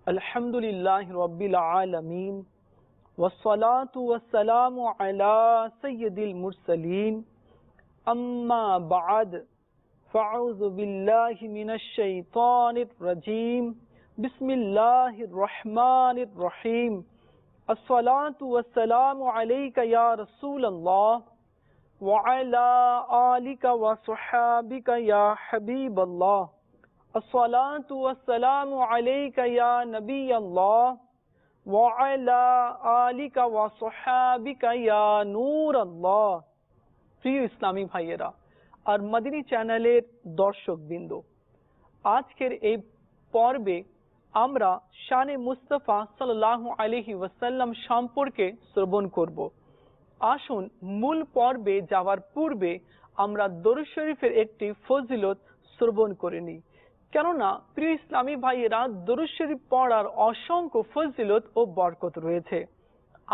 अल्हम्दुलिल्लाहि रब्बिल आलमीन वस्सलातु वस्सलामु अला सय्यिदिल मुरसलीन अम्मा बाद फ़अऊज़ु बिल्लाहि मिनश शैतानिर रजीम बिस्मिल्लाहिर रहमानिर रहीम अस्सलातु वस्सलामु अलैका या रसूलल्लाह व अला आलिका व सहाबिका या हबीबल्लाह अस्सलातु वस्सलामु अलैका या नबी अल्लाह व अला आलिका व सहाबिका या नूर अल्लाह। প্রিয় ইসলামী ভাইয়েরা আর মদিনী চ্যানেলের দর্শকবৃন্দ, আজকের এই পর্বে আমরা শানে মুস্তাফা সাল্লাল্লাহু আলাইহি ওয়াসাল্লাম সম্পর্কে শ্রবণ করব। আসুন মূল পর্বে যাওয়ার পূর্বে আমরা দরুদ শরীফের একটি ফজিলত শ্রবণ করে নিই। কেননা প্রিয় ইসলামী ভাইয়েরা, দরুদ শরীফ পড়ার অসংখ্য ফজিলত ও বরকত রয়েছে।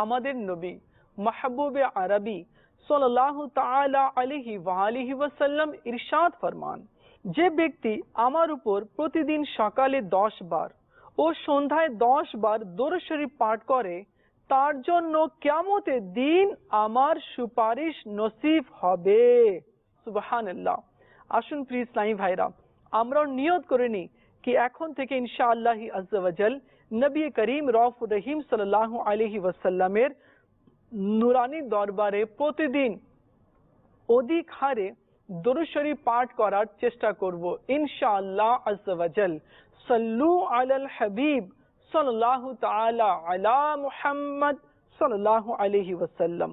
আমাদের নবী মাহবুবে আরবি সাল্লাল্লাহু তাআলা আলাইহি ওয়া আলিহি ওয়াসাল্লাম ইরশাদ ফরমান, যে ব্যক্তি আমার উপর প্রতিদিন সকালে 10 বার ও সন্ধ্যায় 10 বার দরুদ শরীফ পাঠ করে, তার জন্য কিয়ামতের দিন আমার সুপারিশ নসিব হবে। সুবহানাল্লাহ। আসুন প্রিয় ইসলামী ভাইরা, আমরা নিয়ত করে নিই কি এখন থেকে ইনশাআল্লাহ আজ্জা ওয়া জাল নবী করিম রউফুর রহিম সাল্লাল্লাহু আলাইহি ওয়াসাল্লামের নুরানি দরবারে প্রতিদিন অধিক হারে দরুদ শরীফ পাঠ করার চেষ্টা করব ইনশাআল্লাহ আজ্জা ওয়া জাল। সাল্লু আলাল হাবিব সাল্লাল্লাহু তাআলা আলা মুহাম্মদ সাল্লাল্লাহু আলাইহি ওয়াসাল্লাম।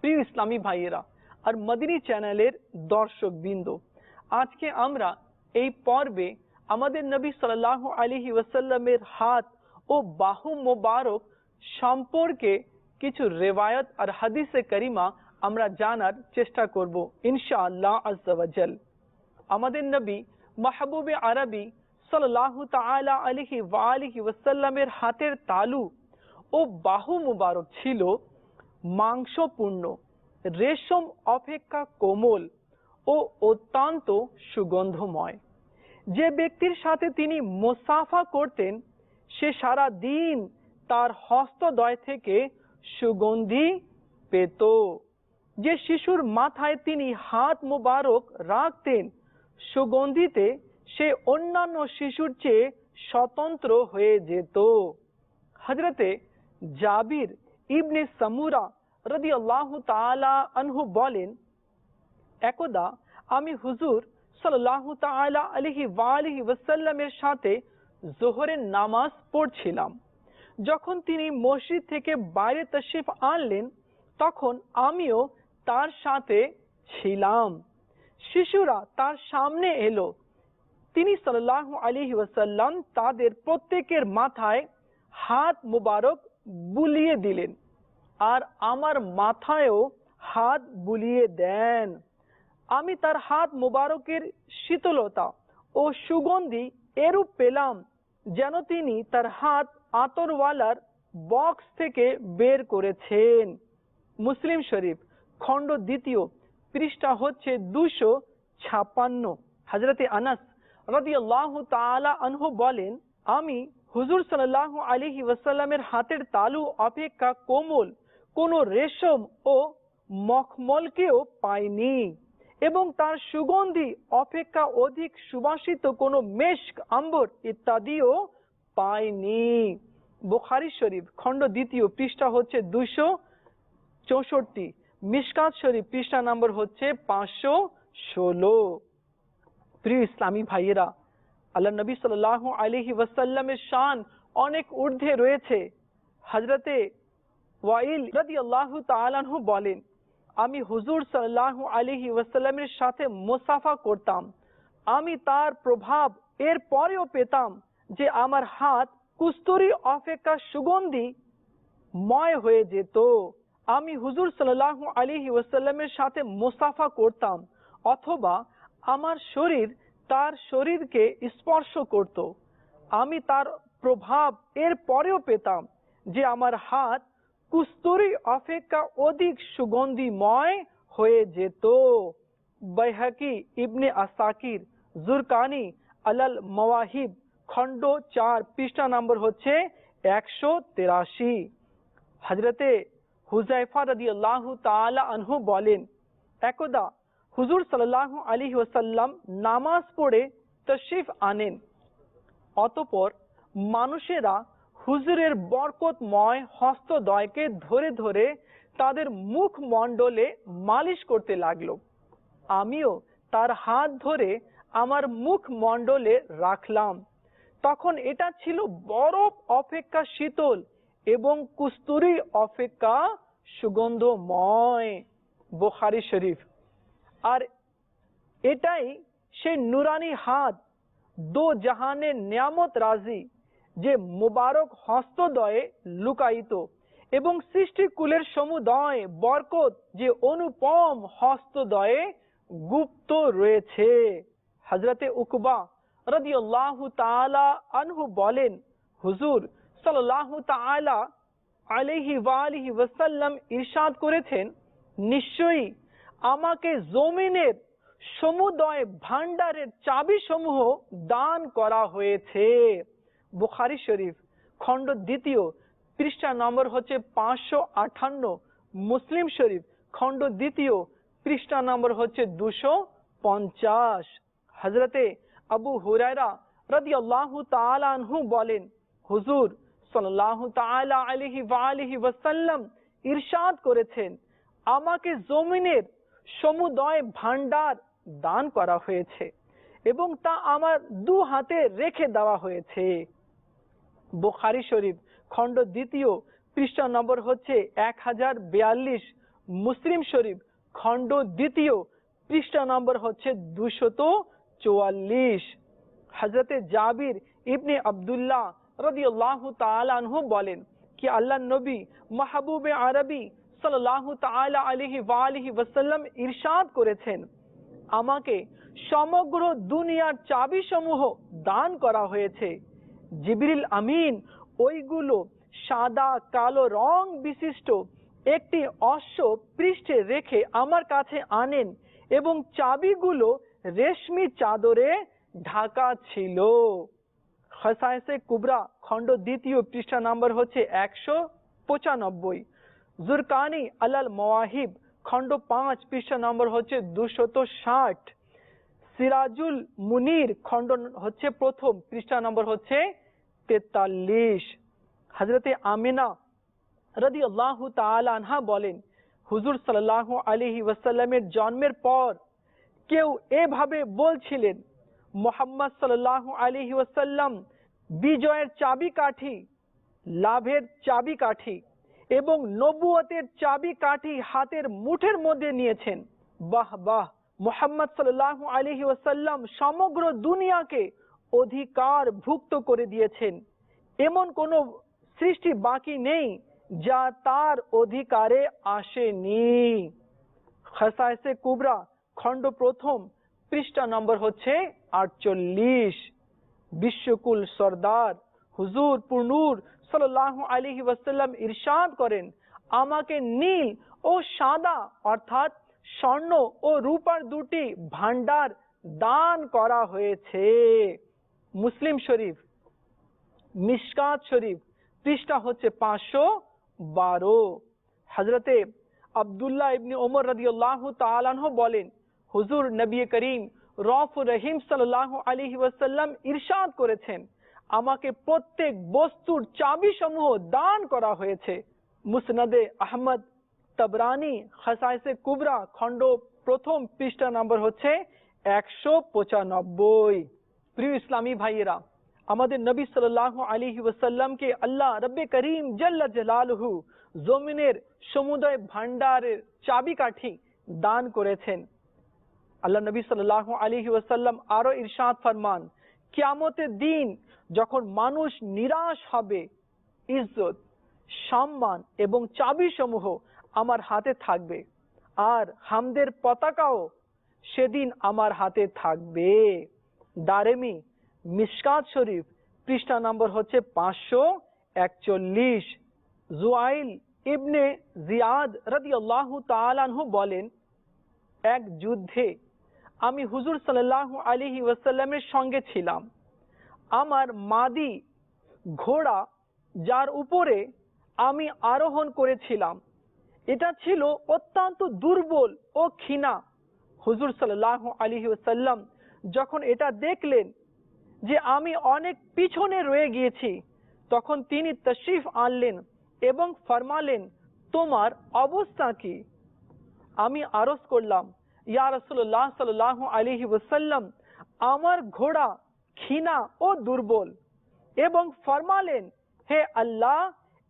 প্রিয় ইসলামী ভাইয়েরা আর মদিনী চ্যানেলের দর্শকবৃন্দ, আজকে আমরা এই পর্বে আমাদের নবী সাল্লাল্লাহু আলাইহি ওয়াসাল্লামের হাত ও বাহু মোবারক সম্পর্কে কিছু রিওয়ায়াত আর হাদিসে কারিমা আমরা জানার চেষ্টা করব ইনশাআল্লাহ আজ্জা ওয়া জাল। আমাদের নবী মাহবুবে আরবি সাল্লাল্লাহু তাআলা আলাইহি ওয়া আলিহি ওয়াসাল্লামের হাতের তালু ও বাহু মোবারক ছিল মাংসপূর্ণ, রেশম অপেক্ষা কোমল ও অত্যন্ত সুগন্ধময়। যে ব্যক্তির সাথে তিনি মুসাফা করতেন, সে সারা দিন তার হস্তদ্বয় থেকে সুগন্ধি পেত। যে শিশুর মাথায় তিনি হাত মোবারক রাখতেন, সুগন্ধিতে সে অন্যান্য শিশুর চেয়ে স্বতন্ত্র হয়ে যেত। হযরতে জাবির ইবনে সামুরা রাদিয়াল্লাহু তাআলা আনহু বলেন, একদা আমি হুজুর সাল্লাল্লাহু তাআলা আলাইহি ওয়া আলিহি ওয়াসাল্লামের সাথে যোহরের নামাজ পড়ছিলাম। যখন তিনি মসজিদ থেকে বাইরে তাশরিফ আনলেন, তখন আমিও তার সাথে ছিলাম। শিশুরা তার সামনে এলো। তিনি সাল্লাল্লাহু আলাইহি ওয়াসাল্লাম তাদের প্রত্যেকের মাথায় হাত মুবারক বুলিয়ে দিলেন আর আমার মাথায়ও হাত বুলিয়ে দেন। আমি তার হাত মুবারকের শীতলতা ও সুগন্ধি এরূপ পেলাম যেন তিনি তার হাত আতরওয়ালার বক্স থেকে বের করেছেন। মুসলিম শরীফ খণ্ড 2 পৃষ্ঠা হচ্ছে 256। হযরতে আনাস রাদিয়াল্লাহু তাআলা আনহু বলেন, আমি হুজুর সাল্লাল্লাহু আলাইহি ওয়াসাল্লামের হাতের তালু অপেক্ষা কোমল কোন রেশম ও মখমলকেও পাইনি এবং তার সুগন্ধি অপেক্ষা অধিক সুবাসিত কোনো মেশক, আম্বর ইত্যাদিও পাইনি। বুখারী শরীফ খণ্ড 2 পৃষ্ঠা হচ্ছে 264। মিশকাত শরীফ পৃষ্ঠা নম্বর হচ্ছে 516। প্রিয় ইসলামী ভাইয়েরা, আল্লাহ নবী সাল্লাল্লাহু আলাইহি ওয়াসাল্লামের শান অনেক ঊর্ধ্বে রয়েছে। হযরতে ওয়াইল রাদিয়াল্লাহু তাআলা আনহু বলেন, আমি হুজুর সাল্লাল্লাহু আলাইহি ওয়াসাল্লামের সাথে মুসাফা করতাম। আমি তার প্রভাব এর পরেও পেতাম যে আমার হাত কুস্তুরি অপেক্ষা সুগন্ধি ময় হয়ে যেত। আমি হুজুর সাল্লাল্লাহু আলাইহি ওয়াসাল্লামের সাথে মুসাফা করতাম অথবা আমার শরীর তার শরীরকে স্পর্শ করত। আমি তার প্রভাব এর পরেও পেতাম যে আমার হাত কুস্তুরি অপেক্ষা অধিক সুগন্ধিময় হয়ে যেত। বাইহাকি, ইবনে আসাকির, জুরকানি আলাল মাওয়াহিব খণ্ড 4 পৃষ্ঠা নম্বর হচ্ছে 183। হযরতে হুযায়ফা রাদিয়াল্লাহু তাআলা আনহু বলেন, একদা হুজুর সাল্লাল্লাহু আলাইহি ওয়াসাল্লাম নামাজ পড়ে তশরিফ আনেন। অতঃপর মানুষেরা হুজুরের বরকতময় হস্তদ্বয়কে ধরে ধরে তাদের মুখমণ্ডলে মালিশ করতে লাগলো। আমিও তার হাত ধরে আমার মুখমণ্ডলে রাখলাম। তখন এটা ছিল বরফ অপেক্ষা শীতল এবং কস্তুরী অপেক্ষা সুগন্ধময়। বুখারী শরীফ। আর এটাই সেই নুরানি হাত, দো জাহানের নিয়ামত রাজি, যে মুবারক হস্তদ্বয়ে লুকায়িত এবং সৃষ্টিকুলের সমুদয় বরকত যে অনুপম হস্তদ্বয়ে গুপ্ত রয়েছে। হযরতে উকবা রাদিয়াল্লাহু তাআলা আনহু বলেন, হুজুর সাল্লাল্লাহু তাআলা আলাইহি ওয়া আলিহি ওয়াসাল্লাম ইরশাদ করেছেন, নিশ্চয়ই আমাকে জমিনের সমুদয় ভান্ডারের চাবি সমূহ দান করা হয়েছে। বুখারী শরীফ খণ্ড 2 পৃষ্ঠা নম্বর হচ্ছে 558। মুসলিম শরীফ খণ্ড 2 পৃষ্ঠা নম্বর হচ্ছে 250। হযরতে আবু হুরায়রা রাদিয়াল্লাহু তাআলা আনহু বলেন, হুজুর সাল্লাল্লাহু তাআলা আলাইহি ওয়া আলিহি ওয়াসাল্লাম ইরশাদ করেছেন, আমাকে জমিনের সমুদয় ভান্ডার দান করা হয়েছে এবং তা আমার দু হাতে রেখে দেওয়া হয়েছে। বুখারী শরীফ খণ্ড 2 পৃষ্ঠা নম্বর হচ্ছে 1042। মুসলিম শরীফ খণ্ড 2 পৃষ্ঠা নম্বর হচ্ছে 244। হযরতে জাবির ইবনে আব্দুল্লাহ রাদিয়াল্লাহু তাআলা আনহু বলেন কি আল্লাহর নবী মাহবুবে আরবি সাল্লাল্লাহু তাআলা আলাইহি ওয়া আলিহি ওয়াসাল্লাম ইরশাদ করেছেন, আমাকে সমগ্র দুনিয়ার চাবি সমূহ দান করা হয়েছে। জিবরিল আমিন ওইগুলো সাদা কালো রং বিশিষ্ট একটি অশ্ব পৃষ্ঠে রেখে আমার কাছে আনেন এবং চাবিগুলো রেশমি চাদরে ঢাকা ছিল। খাসায়েসে কুবরা খণ্ড 2 পৃষ্ঠা নম্বর হচ্ছে 195। জুরকানি আলাল মাওয়াহিব খণ্ড 5 পৃষ্ঠা নম্বর হচ্ছে 260। সিরাজুল মুনির খণ্ড হচ্ছে 1 পৃষ্ঠা নম্বর হচ্ছে 43। হযরতে আমিনা রাদিয়াল্লাহু তাআলা আনহা বলেন, হুজুর সাল্লাল্লাহু আলাইহি ওয়াসাল্লামের জন্মের পর কেউ এভাবে বলছিলেন, মুহাম্মদ সাল্লাল্লাহু আলাইহি ওয়াসাল্লাম বিজয়ের চাবিকাঠি, লাভের চাবিকাঠি এবং নবুয়তের চাবিকাঠি হাতের মুঠের মধ্যে নিয়েছেন। বাহ বাহ, মুহাম্মদ সাল্লাল্লাহু আলাইহি ওয়াসাল্লাম সমগ্র দুনিয়াকে অধিকার ভুক্ত করে দিয়েছেন। এমন কোন সৃষ্টি বাকি নেই যা তার অধিকারে আসেনি। খাসায়েসে কুবরা খণ্ড 1 পৃষ্ঠা নম্বর হচ্ছে 48। বিশ্বকুল সরদার হুজুর পুরনূর সাল্লাল্লাহু আলাইহি ওয়াসাল্লাম ইরশাদ করেন, আমাকে নীল ও সাদা অর্থাৎ স্বর্ণ ও রূপার দুটি ভান্ডার দান করা হয়েছে। মুসলিম শরীফ মিশকাত শরীফ পৃষ্ঠা হচ্ছে 512। হযরতে আব্দুল্লাহ ইবনে ওমর রাদিয়াল্লাহু তাআলা আনহু বলেন, হুজুর নবী করিম রউফুর রহিম সাল্লাল্লাহু আলাইহি ওয়াসাল্লাম ইরশাদ করেছেন, আমাকে প্রত্যেক বস্তুর চাবি সমূহ দান করা হয়েছে। মুসনাদে আহমদ, তাবরানি, খাসায়েসে কুবরা খণ্ড 1 পৃষ্ঠা নম্বর হচ্ছে 195। প্রিয় ইসলামী ভাইয়েরা, আমাদের নবী সাল্লাল্লাহু আলাইহি ওয়াসাল্লামকে আল্লাহ রব্বে করিম জাল্লা জালালুহু জমিনের সমুদয় ভান্ডারের চাবিকাঠি দান করেছেন। আল্লাহ নবী সাল্লাল্লাহু আলাইহি ওয়াসাল্লাম আরো ইরশাদ ফরমান, কিয়ামতের দিন যখন মানুষ নিরাশ হবে, ইজ্জত, সম্মান এবং চাবি সমূহ আমার হাতে থাকবে আর হামদের পতাকাও সেদিন আমার হাতে থাকবে। দারেমি মিশকাত শরীফ পৃষ্ঠা নম্বর হচ্ছে 541। জুয়াইল ইবনে জিয়াদ রাদিয়াল্লাহু তাআলা আনহু বলেন, এক যুদ্ধে আমি হুজুর সাল্লাল্লাহু আলাইহি ওয়াসাল্লামের সঙ্গে ছিলাম। আমার মাদি ঘোড়া যার উপরে আমি আরোহণ করেছিলাম এটা ছিল অত্যন্ত দুর্বল ও ক্ষীণা। হুজুর সাল্লাল্লাহু আলাইহি ওয়াসাল্লাম যখন এটা দেখলেন যে আমি অনেক পিছনে রয়ে গিয়েছি, তখন তিনি তশরিফ আনলেন এবং ফরমালেন, তোমার অবস্থা কি? আমি আরজ করলাম, ইয়া রাসূলুল্লাহ সাল্লাল্লাহু আলাইহি ওয়াসাল্লাম, আমার ঘোড়া ক্ষীণা ও দুর্বল। এবং ফরমালেন, হে আল্লাহ,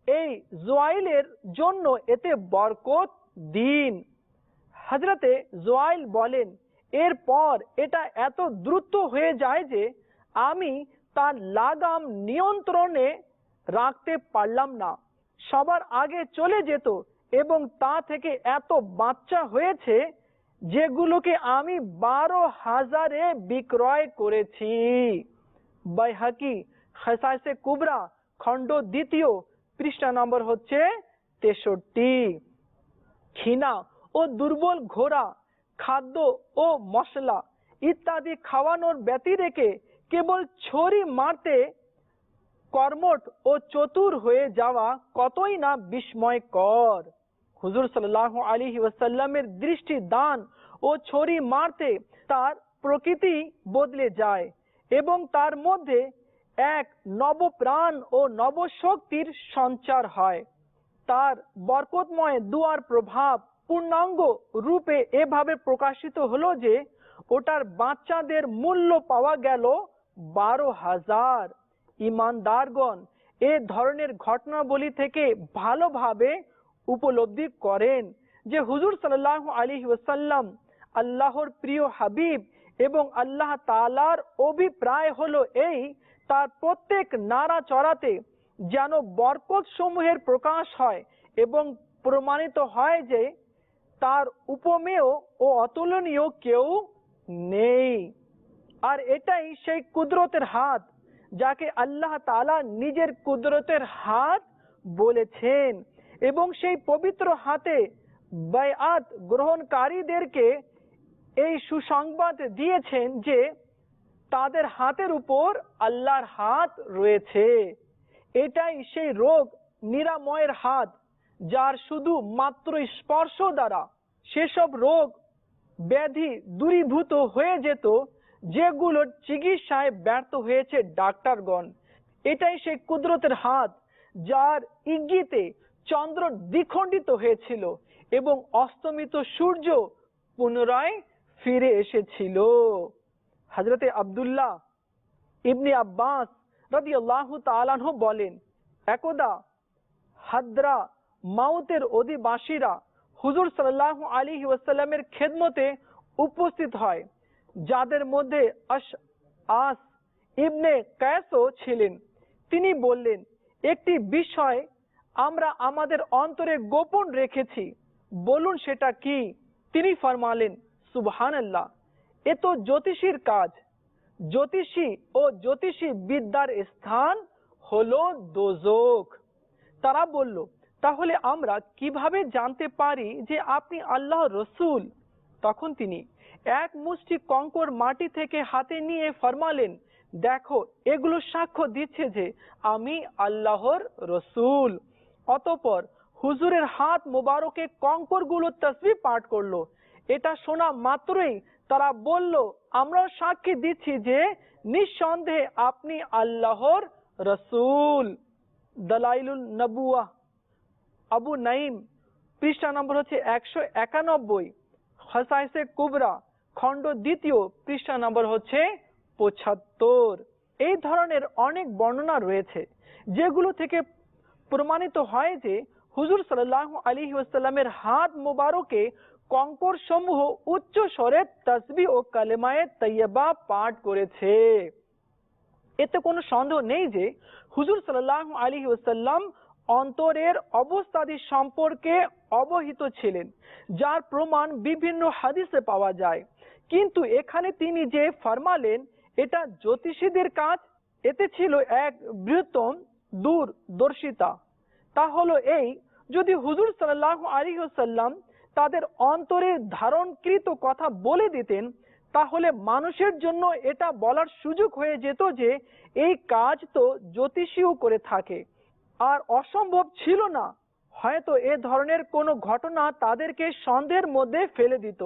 এই জুয়াইলের জন্য এতে বরকত দিন। হযরতে জুয়াইল বলেন, এরপর এটা এত দ্রুত হয়ে যায় যে আমি তার লাগাম নিয়ন্ত্রণে রাখতে পারলাম না, সবার আগে চলে যেত এবং তা থেকে এত বাচ্চা হয়েছে যেগুলোকে আমি 12,000-এ বিক্রয় করেছি। বাইহাকি খাসাইসে কুবরা খণ্ড 2 পৃষ্ঠা নম্বর হচ্ছে 63। ক্ষীণা ও দুর্বল ঘোড়া খাদ্য ও মশলা ইত্যাদি খাওয়ানোর ব্যতি রেখে কেবল ছড়ি মারতে কর্মঠ ও চতুর হয়ে যাওয়া কতই না বিস্ময়কর। হুজুর সাল্লাল্লাহু আলাইহি ওয়াসাল্লামের দৃষ্টি দান ও ছড়ি মারতে তার প্রকৃতি বদলে যায় এবং তার মধ্যে এক নবপ্রাণ ও নবশক্তির সঞ্চার হয়। তার বরকতময় দুয়ার প্রভাব পূর্ণাঙ্গ রূপে এভাবে প্রকাশিত হলো যে ওটার বাচ্চাদের মূল্য পাওয়া গেল 12,000। ইমানদারগণ এ ধরনের ঘটনাবলী থেকে ভালোভাবে উপলব্ধি করেন যে হুজুর সাল্লাল্লাহু আলাইহি ওয়াসাল্লাম আল্লাহর প্রিয় হাবিব এবং আল্লাহ তাআলার অভিপ্রায় হলো এই, তার প্রত্যেক নাড়া চড়াতে যেন বরকত সমূহের প্রকাশ হয় এবং প্রমাণিত হয় যে তার উপমেয় ও অতুলনীয় কেউ নেই। আর এটাই সেই কুদরতের হাত যাকে আল্লাহ তাআলা নিজের কুদরতের হাত বলেছেন এবং সেই পবিত্র হাতে বায়াত গ্রহণকারীদেরকে এই সুসংবাদ দিয়েছেন যে তাদের হাতের উপর আল্লাহর হাত রয়েছে। এটাই সেই রোগ নিরাময়ের হাত যার শুধু মাত্র স্পর্শ দ্বারা সেসব রোগ ব্যাধি দূরীভূত হয়ে যেত যেগুলোর চিকিৎসায় ব্যর্থ হয়েছে ডাক্তারগণ। এটাই সেই কুদরতের হাত যার ইঙ্গিতে চন্দ্র দ্বিখণ্ডিত হয়েছিল এবং অস্তমিত সূর্য পুনরায় ফিরে এসেছিল। হযরতে আব্দুল্লাহ ইবনে আব্বাস রাদিয়াল্লাহু তাআলা আনহু বলেন, একদা হাদরা মাউতের অধিবাসীরা হুজুর সাল্লাল্লাহু আলাইহি ওয়াসাল্লামের খেদমতে উপস্থিত হয়, যাদের মধ্যে আস ইবনে কায়সও ছিলেন। তিনি বললেন, একটি বিষয় আমরা আমাদের অন্তরে গোপন রেখেছি, বলুন সেটা কি? তিনি ফরমালেন, সুবহানাল্লাহ, এ তো জ্যোতিষীর কাজ। জ্যোতিষী ও জ্যোতিষী বিদ্যার স্থান হলো দোজখ। তারা বলল, তাহলে আমরা কিভাবে জানতে পারি যে আপনি আল্লাহর রসূল? তখন তিনি এক মুষ্টি কঙ্কর মাটি থেকে হাতে নিয়ে ফরমালেন, দেখো, এগুলো সাক্ষ্য দিচ্ছে যে আমি আল্লাহর রসূল। অতঃপর হুজুরের হাত মোবারকে কঙ্কর গুলো তাসবিহ পাঠ করলো। এটা শোনা মাত্রই তারা বলল, আমরা সাক্ষী দিচ্ছি যে নিঃসন্দেহে আপনি আল্লাহর রসূল। দালাইলুন নবুওয়াহ আবু নাইম পৃষ্ঠা নম্বর হচ্ছে 191, খাসাইসে কুবরা খণ্ড 2 পৃষ্ঠা নম্বর হচ্ছে 75। এই ধরনের অনেক বর্ণনা রয়েছে যেগুলো থেকে প্রমাণিত হয় যে হুজুর সাল্লাল্লাহু আলাইহি ওয়াসাল্লামের হাত মোবারকে কঙ্কর সমূহ উচ্চ স্বরে তাসবিহ ও কালেমায়ে তাইয়্যিবা পাঠ করেছে। এতে কোনো সন্দেহ নেই যে হুজুর সাল্লাল্লাহু আলাইহি ওয়াসাল্লাম অন্তরের অবস্থাদি সম্পর্কে অবহিত ছিলেন, যার প্রমাণ বিভিন্ন হাদিসে পাওয়া যায়। কিন্তু এখানে তিনি যে ফরমালেন এটা জ্যোতিষীদের কাজ, এতে ছিল এক বৃহত্তম দূরদর্শিতা। তা হলো এই, যদি হুজুর সাল্লাল্লাহু আলাইহি ওয়াসাল্লাম তাদের অন্তরে ধারণকৃত কথা বলে দিতেন, তাহলে মানুষের জন্য এটা বলার সুযোগ হয়ে যেত যে এই কাজ তো জ্যোতিষীও করে থাকে, আর অসম্ভব ছিল না হয়তো এ ধরনের কোনো ঘটনা তাদেরকে সন্দেহের মধ্যে ফেলে দিত।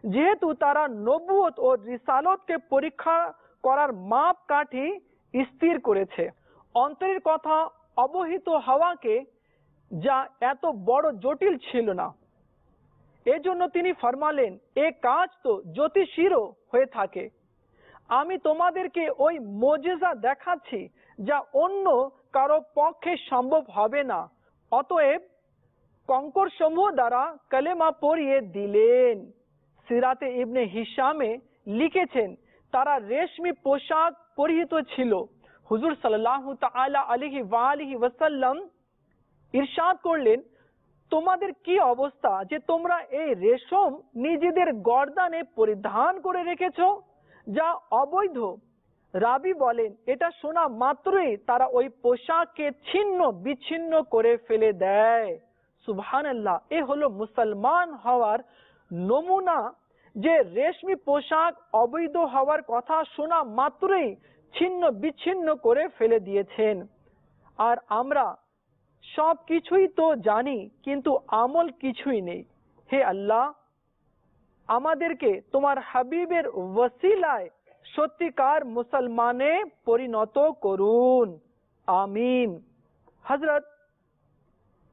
যেহেতু তারা নবুয়ত ও রিসালতকে পরীক্ষা করার মাপকাঠি স্থির করেছে, অন্তরের কথা অবহিত হওয়াকে যা এত বড় জটিল ছিল না, এজন্য তিনি ফরমালেন এ কাজ তো জ্যোতিষীরও হয়ে থাকে। আমি তোমাদেরকে ওই মোজেজা দেখাচ্ছি যা অন্য কারো পক্ষে সম্ভব হবে না। অতএব কঙ্কর সমূহ দ্বারা কালেমা পড়িয়ে দিলেন। সিরাতে ইবনে হিশামে লিখেছেন তারা রেশমি পোশাক পরিহিত ছিল। হুজুর সাল্লাল্লাহু তাআলা আলাইহি ওয়া আলিহি ওয়াসাল্লাম ইরশাদ করলেন, তোমাদের কি অবস্থা যে তোমরা এই রেশম নিজেদের গর্দানে পরিধান করে রেখেছো, যা অবৈধ। রাবি বলেন এটা শোনা মাত্রই তারা ওই পোশাককে ছিন্ন বিচ্ছিন্ন করে ফেলে দেয়। সুবহানাল্লাহ, এ হলো মুসলমান হওয়ার নমুনা যে রেশমি পোশাক অবৈধ হওয়ার কথা শোনা মাত্রই ছিন্ন বিচ্ছিন্ন করে ফেলে দিয়েছেন। আর আমরা সব কিছুই তো জানি কিন্তু আমল কিছুই নেই। হে আল্লাহ, আমাদেরকে তোমার হাবিবের ওসিলায় সত্যিকার মুসলমানে পরিণত করুন, আমিন। হযরত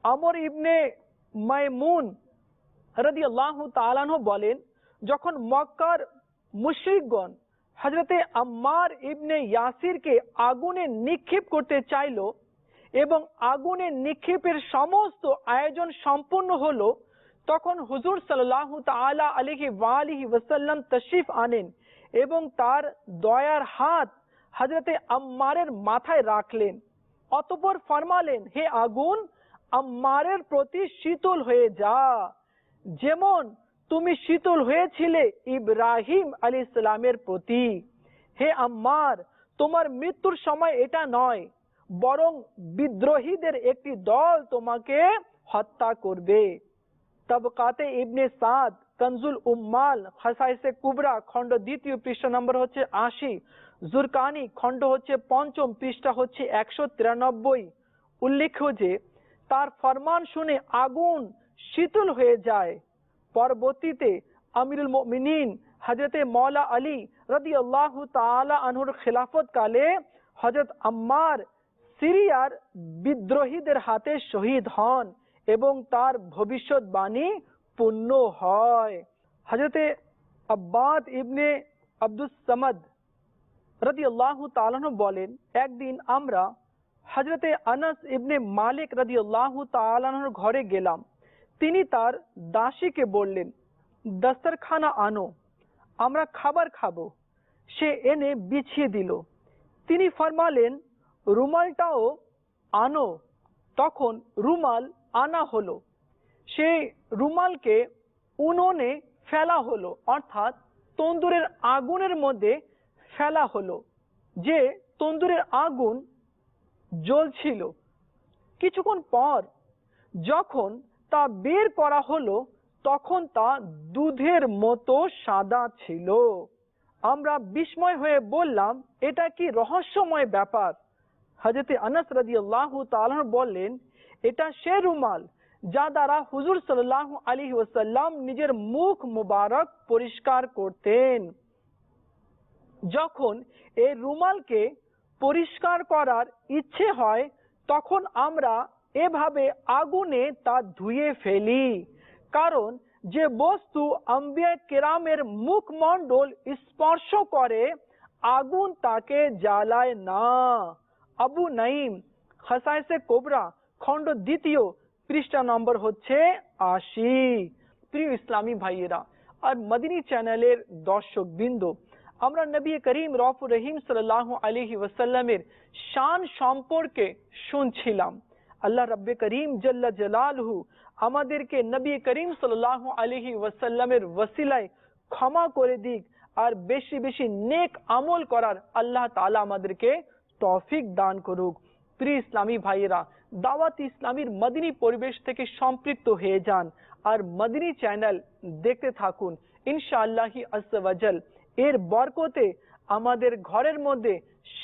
আমর ইবনে মাইমুন রাদিয়াল্লাহু তাআলা আনহু বলেন, যখন মক্কার মুশরিকগণ হযরতে আম্মার ইবনে ইয়াসিরকে আগুনে নিক্ষেপ করতে চাইল এবং আগুনে নিক্ষেপের সমস্ত আয়োজন সম্পূর্ণ হলো, তখন হুজুর সাল্লাল্লাহু তাআলা আলাইহি ওয়া আলিহি ওয়াসাল্লাম তাশরিফ আনেন এবং তার দয়ার হাত হযরতে আম্মারের মাথায় রাখলেন। অতঃপর ফরমালেন, হে আগুন, আম্মারের প্রতি শীতল হয়ে যা, যেমন তুমি শীতল হয়েছিলে ইব্রাহিম আলাইহিস সালামের প্রতি। হে আম্মার, তোমার মৃত্যুর সময় এটা নয়, বরং বিদ্রোহীদের একটি দল তোমাকে হত্যা করবে। তাবকাতে ইবনে সাদ, কনজুল উম্মাল, খাসাইসে কুবরা খণ্ড 2 পৃষ্ঠা নম্বর হচ্ছে 80, জুরকানি খণ্ড হচ্ছে 5 পৃষ্ঠা হচ্ছে 193 উল্লেখ্য যে তার ফরমান শুনে আগুন শীতল হয়ে যায়। পরবর্তীতে আমিরুল মুমিনিন হযরতে মওলা আলী রাদিয়াল্লাহু তাআলা আনহুর খিলাফত কালে হযরত আম্মার সিরিয়ার বিদ্রোহীদের হাতে শহীদ হন এবং তার ভবিষ্যৎবাণী পূর্ণ হয়। হযরতে আব্বাদ ইবনে আব্দুস সামাদ রাদিয়াল্লাহু তাআলা আনহু বলেন, একদিন আমরা হযরতে আনাস ইবনে মালিক রাদিয়াল্লাহু তাআলা আনহুর ঘরে গেলাম। তিনি তার দাসীকে বললেন, দস্তরখানা আনো, আমরা খাবার খাবো। সে এনে বিছিয়ে দিল। তিনি ফরমালেন, রুমালটাও আনো। তখন রুমাল আনা হলো। সেই রুমালকে উনুনে ফেলা হলো, অর্থাৎ তন্দুরের আগুনের মধ্যে ফেলা হলো। যে তন্দুরের আগুন জ্বলছিল। কিছুক্ষণ পর যখন তা বের করা হলো তখন তা দুধের মতো সাদা ছিল। আমরা বিস্ময় হয়ে বললাম, এটা কি রহস্যময় ব্যাপার। হযরতে আনাস রাদিয়াল্লাহু তাআলা বললেন, এটা সে রুমাল যা দ্বারা হুজুর সাল্লাল্লাহু আলাইহি ওয়াসাল্লাম নিজের মুখ মুবারক পরিষ্কার করতেন। যখন এই রুমালকে পরিষ্কার করার ইচ্ছে হয় তখন আমরা এভাবে আগুনে তা ধুয়ে ফেলি, কারণ যে বস্তু আম্বিয়া কেরামের মুখমণ্ডল স্পর্শ করে আগুন তাকে জ্বালায় না। আবু নাইম খাসাইসে কোবরা খণ্ড 2 পৃষ্ঠা নম্বর হচ্ছে 80। প্রিয় ইসলামী ভাইয়েরা আর মদিনী চ্যানেলের দর্শক বিন্দু, আমরা নবী করিম রউফুর রহিম সাল্লাল্লাহু আলাইহি ওয়াসাল্লামের শান সম্পর্কে শুনছিলাম। আল্লাহ রাব্বে করিম জাল্লা জালালহু আমাদেরকে নবী করিম সাল্লাল্লাহু আলাইহি ওয়াসাল্লামের ওসিলায় ক্ষমা করে দিক আর বেশি বেশি নেক আমল করার আল্লাহ তাআলা আমাদেরকে তৌফিক দান করুক। প্রিয় ইসলামী ভাইয়েরা, দাওয়াত ইসলামীর মদিনী পরিবেশ থেকে সম্পৃক্ত হয়ে যান আর মদিনী চ্যানেল দেখতে থাকুন। ইনশাআল্লাহি আজ্জা ওয়া জাল এর বরকতে আমাদের ঘরের মধ্যে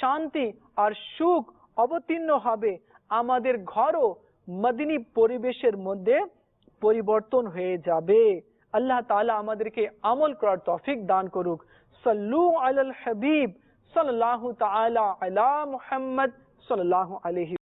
শান্তি আর সুখ অবতীর্ণ হবে, আমাদের ঘরও মদিনী পরিবেশের মধ্যে পরিবর্তন হয়ে যাবে। আল্লাহ তাআলা আমাদেরকে আমল করার তৌফিক দান করুক। সাল্লু আলাল হাবিব সাল্লাল্লাহু তাআলা আলা মুহাম্মদ সাল্লাল্লাহু আলাইহি